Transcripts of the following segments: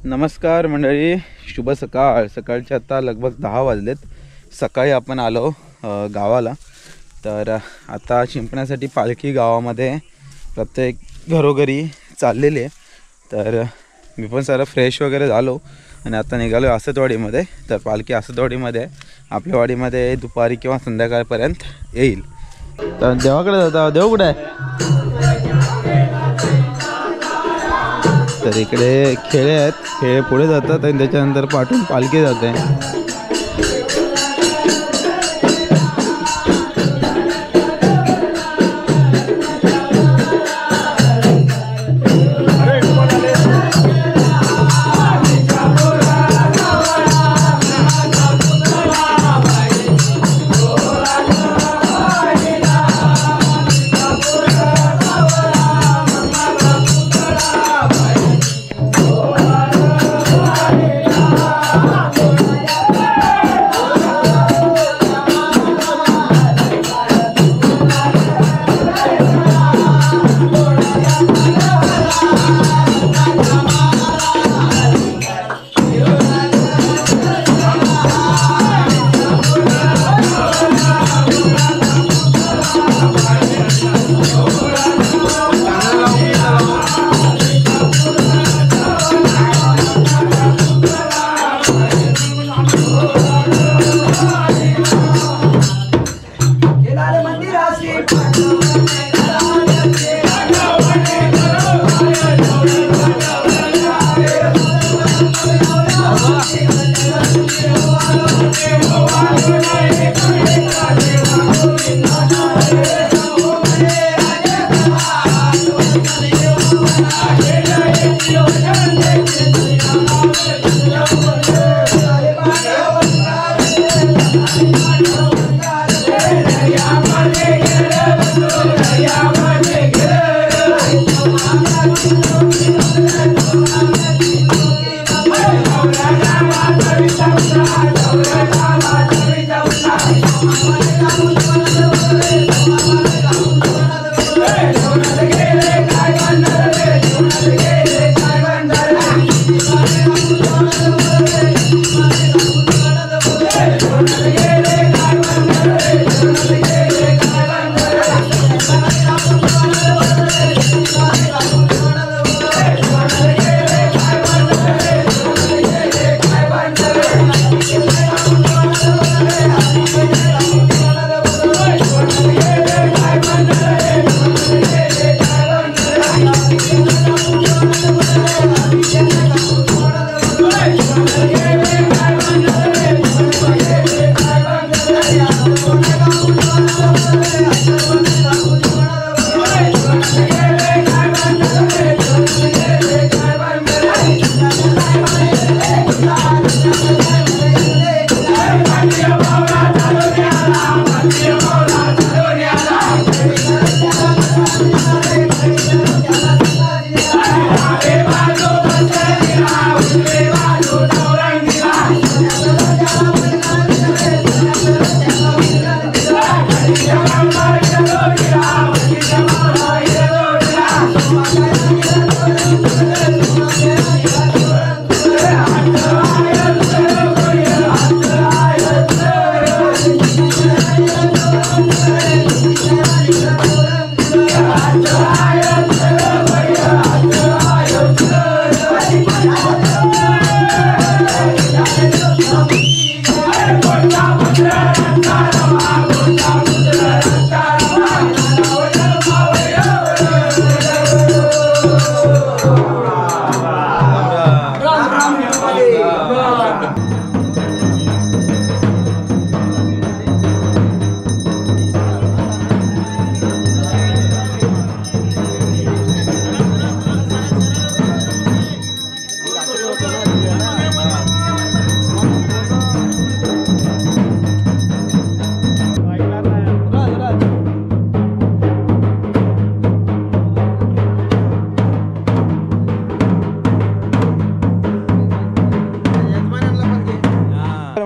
नमस्कार मंडळी, शुभ सकाळ. सकाळचे आता लगभग 10 वाजलेत. सकाळी आपण आलो गावाला. तर आता शिंपण्यासाठी पालखी गावामध्ये प्रत्येक घरोघरी चाललेली आहे. तर मी पण सारा फ्रेश वगैरे झालो आणि आता निघालो आसतवाडीमध्ये. तर पालखी आसतवाडीमध्ये आपल्या वाडीमध्ये दुपारी किंवा संध्याकाळपर्यंत येईल. तर देवाकडे जाता. देव कुठे आहे? तर इकडे खेळे आहेत. खेळे पुढे जातात आणि त्याच्यानंतर पाठून पालखी जाते.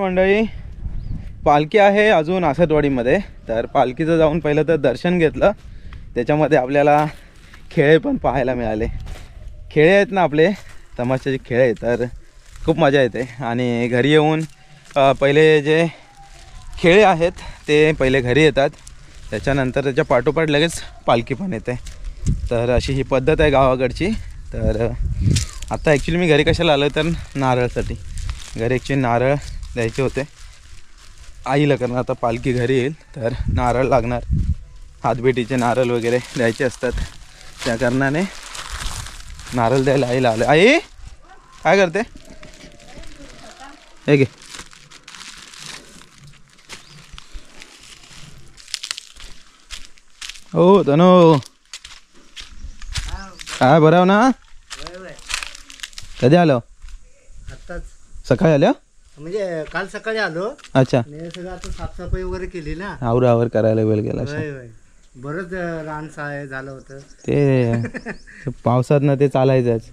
मंडळी, पालखी आहे अजून आसतवाडीमध्ये. तर पालखीचं जाऊन पहिलं तर दर्शन घेतलं. त्याच्यामध्ये आपल्याला खेळे पण पाहायला मिळाले. खेळे आहेत ना आपले, तमाशाचे खेळ आहे, तर खूप मजा येते. आणि घरी येऊन पहिले जे खेळ आहेत ते पहिले घरी येतात, त्याच्यानंतर त्याच्या पाठोपाठ लगेच पालखी पण येते. तर अशी ही पद्धत आहे गावाकडची. तर आता ॲक्च्युली मी घरी कशाला आलो तर नारळासाठी. घरी ॲक्च्युली नारळ द्यायचे होते आईला, कारण आता पालखी घरी येईल तर नारळ लागणार. हातभेटीचे नारळ वगैरे द्यायचे असतात, त्या कारणाने नारळ द्यायला आईला आलं. आई काय करते? हे घे. हो तनो काय बरं ना? कधी आलो? आत्ताच सकाळी आल्या? म्हणजे काल सकाळी आलो. अच्छा. सगळं आता साफसफाई वगैरे केली ना. आवर करायला वेळ गेला. बरंच रान झालं होतं ते पावसात ना ते चालायचंच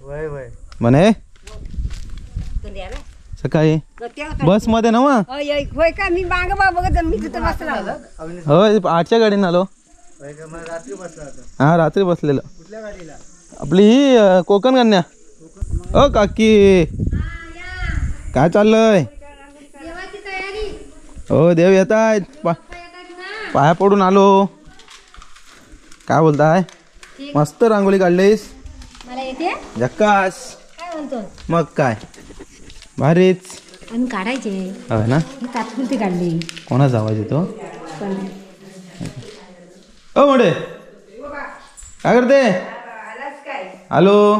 म्हणे. सकाळी बस मध्ये ना मग होय का? मी माग बघत मी तिथं बसला. होय 8च्या गाडीने आलो. रात्री बसला होता. हा रात्री बसलेलो. कुठल्या गाडीला? आपली ही कोकण कन्या. ओ काकी काय चाललंय? हो देव येत आहेत. पाया पडून आलो. काय बोलताय? मस्त रांगोळी काढलीस. झक्कास. मग काय भारीच. आम्ही काढायचे होय ना. तात्पुरती काढली. कोणाचा आवाज येतो? ओ मोठे काय करते? हॅलो.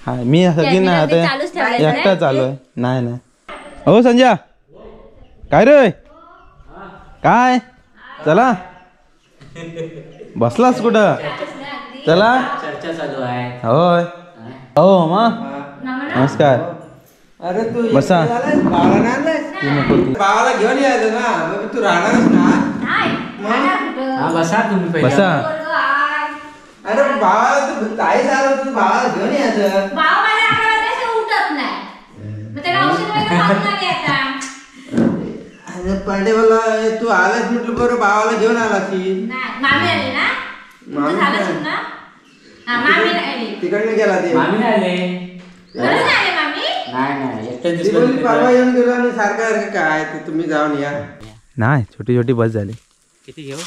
हा मी सगळी नाही आता एकटा चालू आहे. नाही नाही. हो संजय काय रे? काय चला बसलास कुठं? चला चर्चा चालू आहे. होय. हो मग नमस्कार. अरे तू बसा. बाळाला घेऊन यायचं ना. तू राहणारच ना. बसा तुम्ही पहिले. बसा. अरे बाळा तू ताई झालं, तू बाळाला घेऊन यायचं. अरे पडे मला तू आलास म्हटलं बरं, बाळाला घेऊन आला की तिकडनं गेला ते. मामी नाही एकटं दिसलं. परवा येऊन गेलो आणि सारखं काय ते तुम्ही जाऊन या. नाही छोटी छोटी बस झाली. किती घेऊ?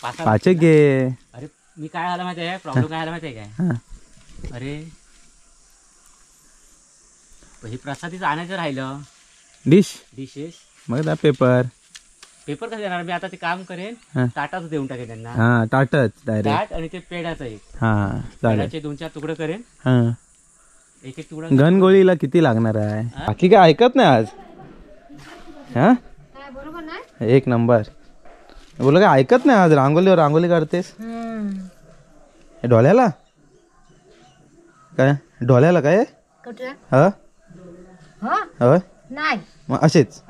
5 घे. अरे मी काय झालं माहिती आहे? प्रॉब्लेम काय झाला माहिती आहे काय? हा. अरे हे प्रसादीचं आणायचं राहिलं. डिशेस मग पेपर कसं देणार? मी आता ते काम करेन. हा. ताटाच देऊन टाकेन त्यांना. हा ताटच डायरेक्ट. ताट आणि ते पेढ्याचं एक. हा चालेल. पेढ्याचे 2-4 तुकडे करेन. हा एक तुकडा. घनगोळीला किती लागणार आहे? बाकी काय ऐकत नाही आज. हा बरोबर नाही. एक नंबर. बोल काय ऐकत नाही आज. रांगोलीवर रांगोली काढतेस. डोळ्याला काय? डोळ्याला काय? हा होय. नाही मग असेच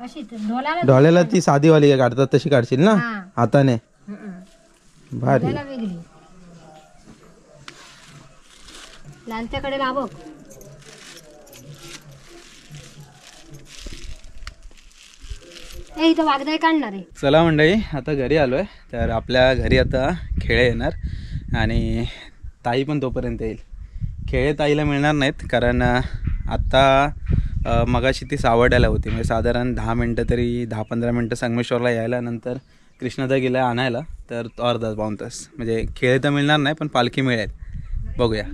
डोळ्याला ती साधीवाली काढतात तशी काढशील ना हाताने. भारी. लालच्याकडे लाभ. इथं वागदाय काढणार आहे. चला मंडळी आता घरी आलोय. तर आपल्या घरी आता खेळे येणार आणि ताई पण तोपर्यंत येईल. खेळे ताईला मिळणार नाहीत कारण आत्ता मगाशी ती सावड्याला होती. म्हणजे साधारण 10 मिनटं तरी 10-15 मिनटं संगमेश्वरला यायला. नंतर कृष्णादा गेला आणायला. तर अर्धा पाऊण तास म्हणजे खेळ तर मिळणार नाही पण पालखी मिळेल. बघूया.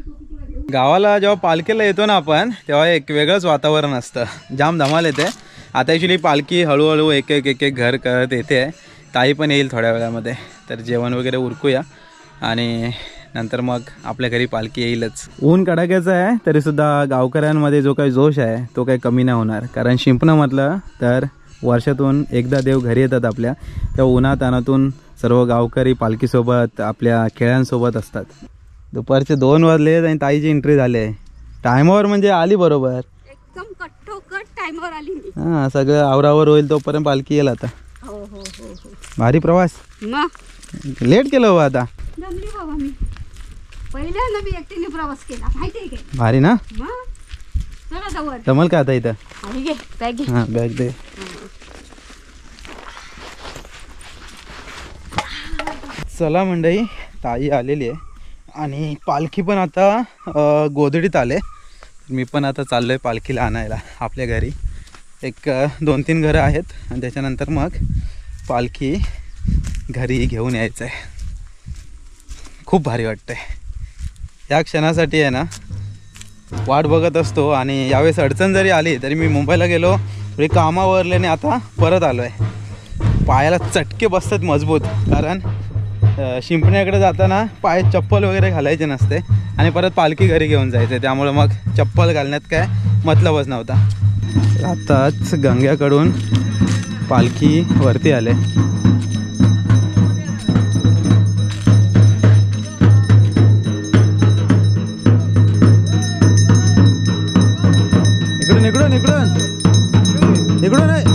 गावाला जेव्हा पालखीला येतो ना आपण तेव्हा एक वेगळंच वातावरण असतं. जाम धमाल येते. आता ॲक्च्युली पालखी हळूहळू एक एक घर करत येते. ताई पण येईल थोड्या वेळामध्ये. तर जेवण वगैरे उरकूया आणि नंतर मग आपल्या घरी पालखी येईलच. ऊन कडाक्याचं आहे तरीसुद्धा गावकऱ्यांमध्ये जो काही जोश आहे तो काही कमी नाही होणार. कारण शिंपणं म्हटलं तर वर्षातून एकदा देव घरी येतात आपल्या. त्या उन्हात अनातून सर्व गावकरी पालखीसोबत आपल्या खेळ्यांसोबत असतात. दुपारचे 2 वाजले आणि ताईची एंट्री झाली आहे. टायमावर म्हणजे आली बरोबर. एकदम कट्टोकट टाइमवर आली. हां सगळं आवरावर होईल तोपर्यंत पालखी येईल आता. हो भारी प्रवास. मग लेट केलं हो आता. जमली बाबा. मी पहिल्यांदा मी एकटीने प्रवास केला माहिती आहे का? भारी ना. चला जवळ जमल का आता इथं? बॅग घे. हां बॅग दे. चला मंडळी ताई आलेली आहे. आणि पालखी पण आता गोधडीत आले. मी पण आता चाललो आहे पालखीला आणायला आपल्या घरी. एक 2-3 घरं आहेत आणि त्याच्यानंतर मग पालखी घरी घेऊन यायचं आहे. खूप भारी वाटतं आहे. या क्षणासाठी आहे ना वाट बघत असतो. आणि यावेळेस अडचण जरी आली तरी मी मुंबईला गेलो तरी कामावरल्याने आता परत आलो आहे. पायाला चटके बसतात मजबूत, कारण शिंपण्याकडे जाताना पायात चप्पल वगैरे घालायचे नसते आणि परत पालखी घरी घेऊन जायचे, त्यामुळे मग चप्पल घालण्यात काय मतलबच नव्हता. आताच गंग्याकडून पालखी वरती आले. इकडून इकडून इकडून इकडून आहे.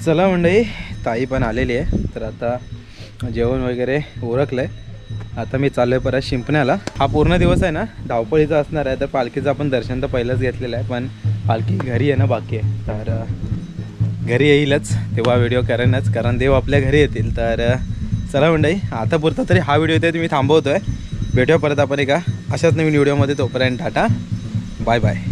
चला मंडळी, ताई पण आलेली आहे. तर आता जेवण वगैरे उरकलं आहे. आता मी चाललो आहे परत शिंपण्याला. हा पूर्ण दिवस आहे ना धावपळीचा असणार आहे. तर पालखीचं आपण दर्शन तर पहिलंच घेतलेलं आहे, पण पालखी घरी येणं बाकी आहे. तर घरी येईलच तेव्हा व्हिडिओ करेनच, कारण देव आपल्या घरी येतील. तर चला मंडळी, आता पुरता तरी हा व्हिडिओ इथे तुम्ही थांबवतो आहे. भेटूया परत आपण एका अशाच नवीन व्हिडिओमध्ये. तोपर्यंत टाटा, बाय बाय.